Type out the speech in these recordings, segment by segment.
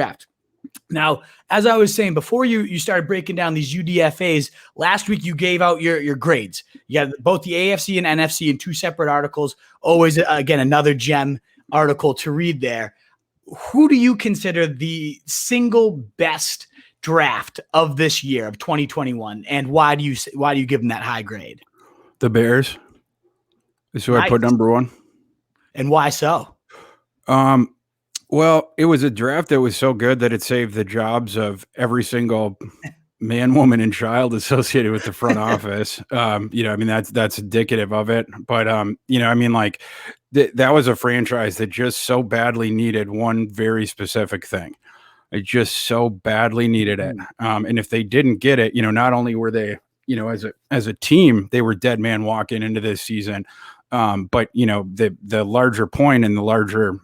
draft. Now, as I was saying, before you started breaking down these UDFAs, last week you gave out your grades. You got both the AFC and NFC in two separate articles. Always, again, another gem article to read there. Who do you consider the single best draft of this year of 2021, and why do you give them that high grade? The Bears. This is who I put number one. And why so? Well, it was a draft that was so good that it saved the jobs of every single man, woman, and child associated with the front office. That's indicative of it. But that was a franchise that just so badly needed one very specific thing. It just so badly needed it. And if they didn't get it, not only were they, as a team, they were dead man walking into this season. But the larger point and the larger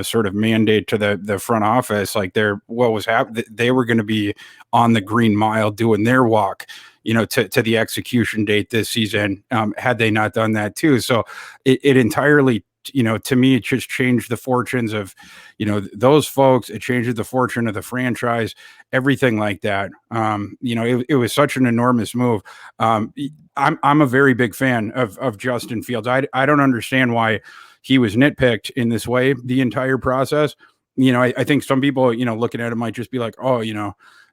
sort of mandate to the front office, like what was happening, they were going to be on the Green Mile doing their walk, to the execution date this season, had they not done that too. So it entirely, to me, it just changed the fortunes of, those folks. It changes the fortune of the franchise, everything like that. It was such an enormous move. I'm a very big fan of Justin Fields. I don't understand why he was nitpicked in this way the entire process. I think some people, looking at it might just be like, oh,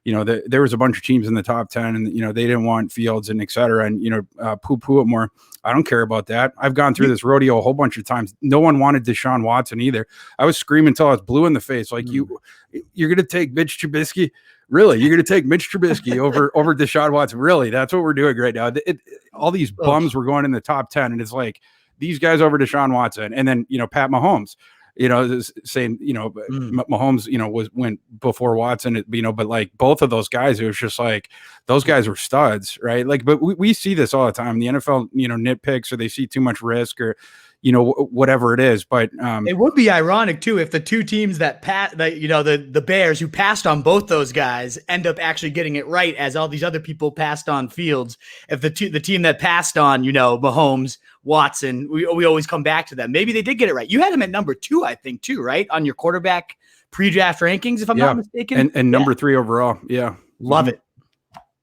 there was a bunch of teams in the top 10 and, they didn't want Fields and et cetera. And, poo-poo it more. I don't care about that. I've gone through this rodeo a whole bunch of times. No one wanted Deshaun Watson either. I was screaming until I was blue in the face. Like you're going to take Mitch Trubisky. Really? You're going to take Mitch Trubisky over Deshaun Watson? Really? That's what we're doing right now. All these bums were going in the top 10 and it's like these guys over Deshaun Watson. And then, Pat Mahomes, saying, Mahomes, went before Watson, but like both of those guys, it was just like, those guys were studs, right? Like, but we see this all the time. The NFL, nitpicks or they see too much risk or, whatever it is. But it would be ironic too if the two teams that the Bears who passed on both those guys end up actually getting it right, as all these other people passed on Fields. If the team that passed on, Mahomes, Watson, we always come back to them. Maybe they did get it right. You had him at number 2, I think, too, right, on your quarterback pre-draft rankings, if I'm not mistaken. And number 3 overall. Yeah, love it.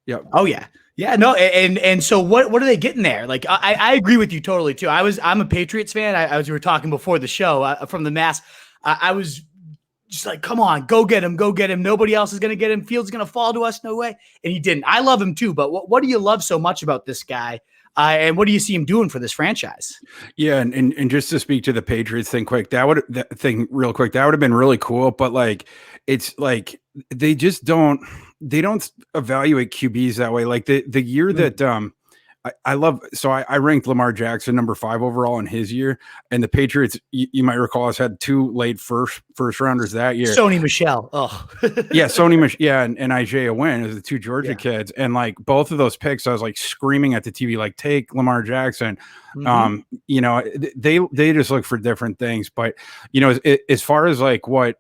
Yeah. Oh yeah. Yeah, no, and so what are they getting there? Like, I agree with you totally too. I'm a Patriots fan. We were talking before the show from the mass. I was just like, come on, go get him. Nobody else is going to get him. Fields is going to fall to us. No way. And he didn't. I love him too. But what do you love so much about this guy? And what do you see him doing for this franchise? Yeah, and just to speak to the Patriots thing real quick, that would have been really cool. But like, it's like they just don't evaluate QBs that way. Like the year that I love. So I ranked Lamar Jackson number 5 overall in his year, and the Patriots, you might recall, us had 2 late first rounders that year. Sony Michel. Oh, yeah, Sony Michel. Yeah, and Isaiah Wynn as the 2 Georgia kids, and like both of those picks, I was like screaming at the TV, like, take Lamar Jackson. They just look for different things, but as far as like what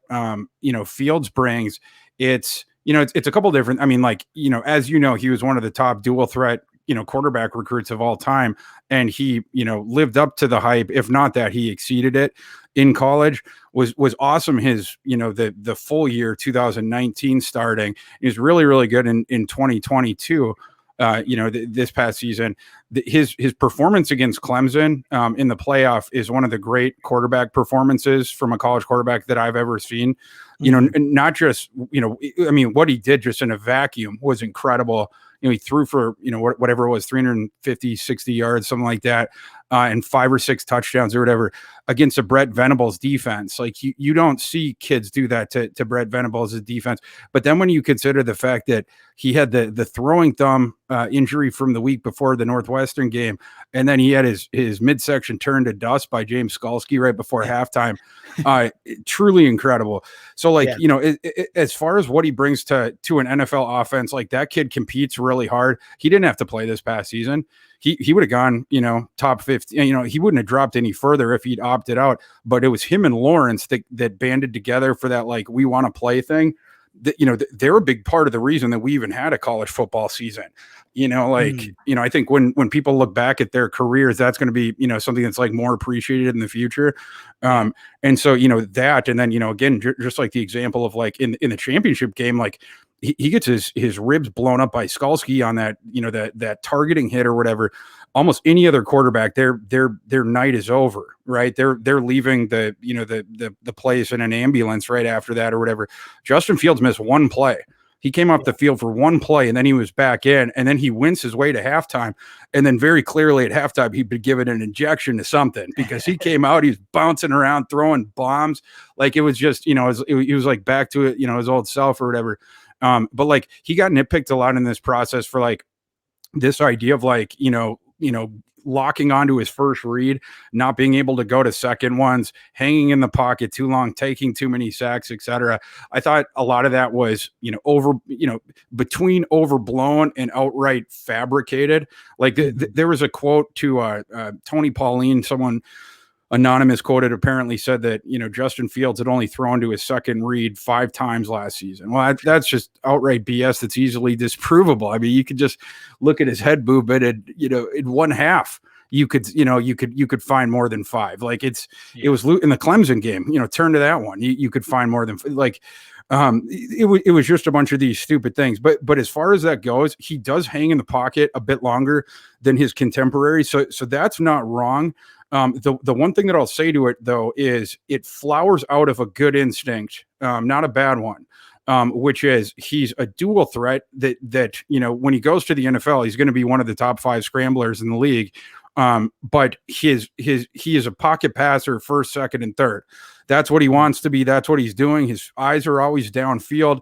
Fields brings, it's a couple different. I mean, like as he was one of the top dual threat quarterback recruits of all time. And he, lived up to the hype. If not that, he exceeded it in college. Was awesome. His, the full year 2019 starting is really, really good in 2022. This past season, his performance against Clemson in the playoff is one of the great quarterback performances from a college quarterback that I've ever seen. Not just, what he did just in a vacuum was incredible. He threw for, whatever it was, 350, 60 yards, something like that, and 5 or 6 touchdowns or whatever against a Brett Venables defense. Like you don't see kids do that to Brett Venables' defense. But then when you consider the fact that he had the throwing thumb injury from the week before the Northwestern game, and then he had his midsection turned to dust by James Skalski right before halftime, truly incredible. So as far as what he brings to an NFL offense, like that kid competes really hard. He didn't have to play this past season. He would have gone, top 50. He wouldn't have dropped any further if he'd opted out. But it was him and Lawrence that banded together for that, like, we want to play thing. they're a big part of the reason that we even had a college football season. I think when people look back at their careers, that's going to be, something that's like more appreciated in the future. And so, that, and then, again, just like the example of like in the championship game, like he gets his ribs blown up by Skalski on that, that targeting hit or whatever. Almost any other quarterback, their night is over, right? They're leaving the place in an ambulance right after that or whatever. Justin Fields missed one play. He came off the field for one play, and then he was back in, and then he wins his way to halftime. And then very clearly at halftime, he'd been given an injection to something, because he came out, he was bouncing around, throwing bombs. Like it was just, he was like back to it, his old self or whatever. But like he got nitpicked a lot in this process for like this idea of like, locking onto his first read, not being able to go to second ones, hanging in the pocket too long, taking too many sacks, etc. I thought a lot of that was, between overblown and outright fabricated. Like there was a quote to Tony Pauline, someone anonymous quoted, apparently said that, Justin Fields had only thrown to his second read 5 times last season. Well, that's just outright BS. That's easily disprovable. I mean, you could just look at his head movement and, in one half, you could find more than 5. Like it was in the Clemson game, turn to that one. You could find more than like, it was just a bunch of these stupid things. But as far as that goes, he does hang in the pocket a bit longer than his contemporaries. So that's not wrong. The one thing that I'll say to it though is it flowers out of a good instinct, not a bad one, which is he's a dual threat that when he goes to the NFL, he's going to be one of the top 5 scramblers in the league. But he is a pocket passer, first, second, and third. That's what he wants to be. That's what he's doing. His eyes are always downfield.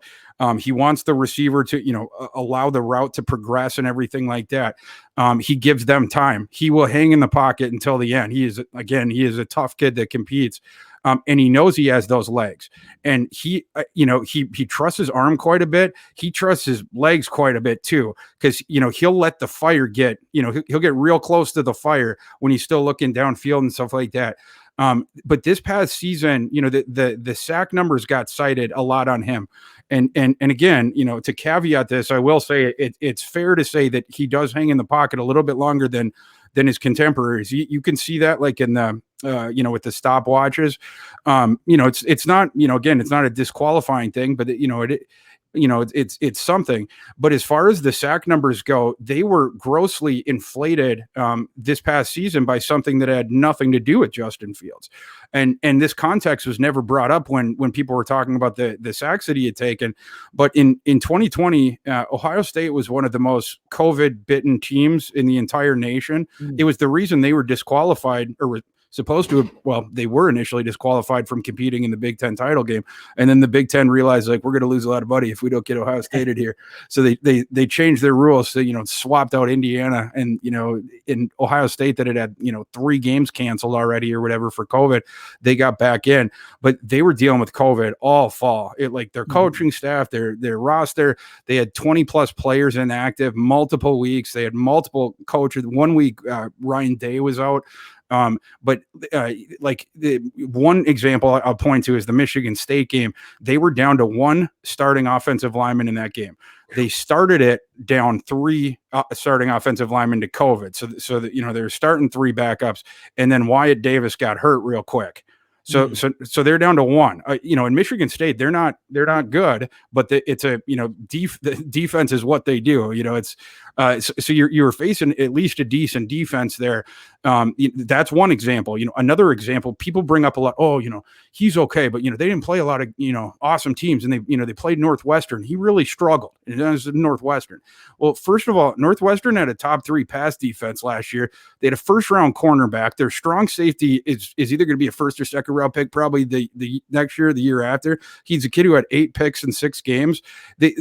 He wants the receiver to, allow the route to progress and everything like that. He gives them time. He will hang in the pocket until the end. He is a tough kid that competes. And he knows he has those legs, and he trusts his arm quite a bit. He trusts his legs quite a bit too, because he'll let the fire get, he'll get real close to the fire when he's still looking downfield and stuff like that. But this past season, the sack numbers got cited a lot on him. And again, to caveat this, I will say it's fair to say that he does hang in the pocket a little bit longer than his contemporaries. You can see that like in the, with the stopwatches. It's not, again, it's not a disqualifying thing, but it's something. But as far as the sack numbers go, they were grossly inflated this past season by something that had nothing to do with Justin Fields. And this context was never brought up when people were talking about the sacks that he had taken. But in 2020, Ohio State was one of the most COVID-bitten teams in the entire nation. It was the reason they were disqualified, or were supposed to have, they were initially disqualified from competing in the Big Ten title game. And then the Big Ten realized, like, we're going to lose a lot of money if we don't get Ohio State in here. So they changed their rules to, swapped out Indiana and, in Ohio State that had 3 games canceled already or whatever for COVID, they got back in, but they were dealing with COVID all fall. Their coaching staff, their roster, they had 20 plus players inactive, multiple weeks. They had multiple coaches. 1 week, Ryan Day was out. But the one example I'll point to is the Michigan State game. They were down to 1 starting offensive lineman in that game. They started it down 3 starting offensive linemen to COVID. So that, they're starting 3 backups, and then Wyatt Davis got hurt real quick. So they're down to 1. In Michigan State, they're not good, but it's a the defense is what they do. It's so you're facing at least a decent defense there. That's one example. Another example, people bring up a lot. Oh, he's okay, but they didn't play a lot of awesome teams, and they played Northwestern. He really struggled. And that was Northwestern. Well, first of all, Northwestern had a top 3 pass defense last year. They had a first round cornerback. Their strong safety is either going to be a first or second round pick, probably the next year or the year after. He's a kid who had 8 picks in 6 games. They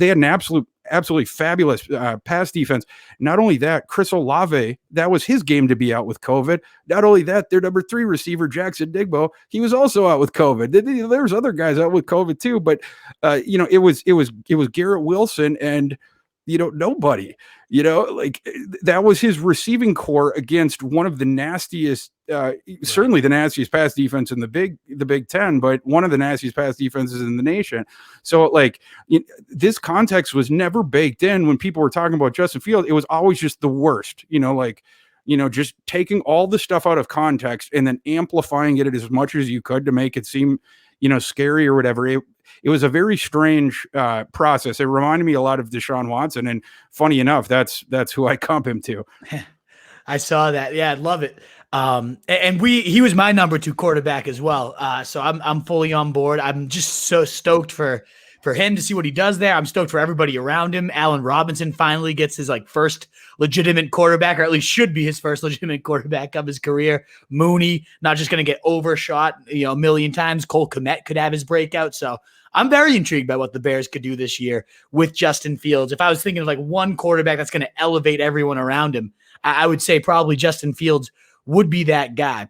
had an absolutely fabulous pass defense. Not only that, Chris Olave, that was his game to be out with COVID. Not only that, their number 3 receiver, Jackson Digbo, he was also out with COVID. There's other guys out with COVID too, but it was Garrett Wilson and nobody, like that was his receiving core against one of the nastiest, certainly the nastiest pass defense in the Big Ten, but one of the nastiest pass defenses in the nation. So like this context was never baked in when people were talking about Justin Fields. It was always just the worst, just taking all the stuff out of context and then amplifying it as much as you could to make it seem, scary or whatever. It was a very strange process. It reminded me a lot of Deshaun Watson, and funny enough, that's who I comp him to. I saw that. Yeah, I love it. And he was my number 2 quarterback as well. So I'm fully on board. I'm just so stoked for him to see what he does there. I'm stoked for everybody around him. Allen Robinson finally gets his first legitimate quarterback, or at least should be his first legitimate quarterback of his career. Mooney, not just going to get overshot, a million times. Cole Kmet could have his breakout. So I'm very intrigued by what the Bears could do this year with Justin Fields. If I was thinking of one quarterback that's going to elevate everyone around him, I would say probably Justin Fields would be that guy.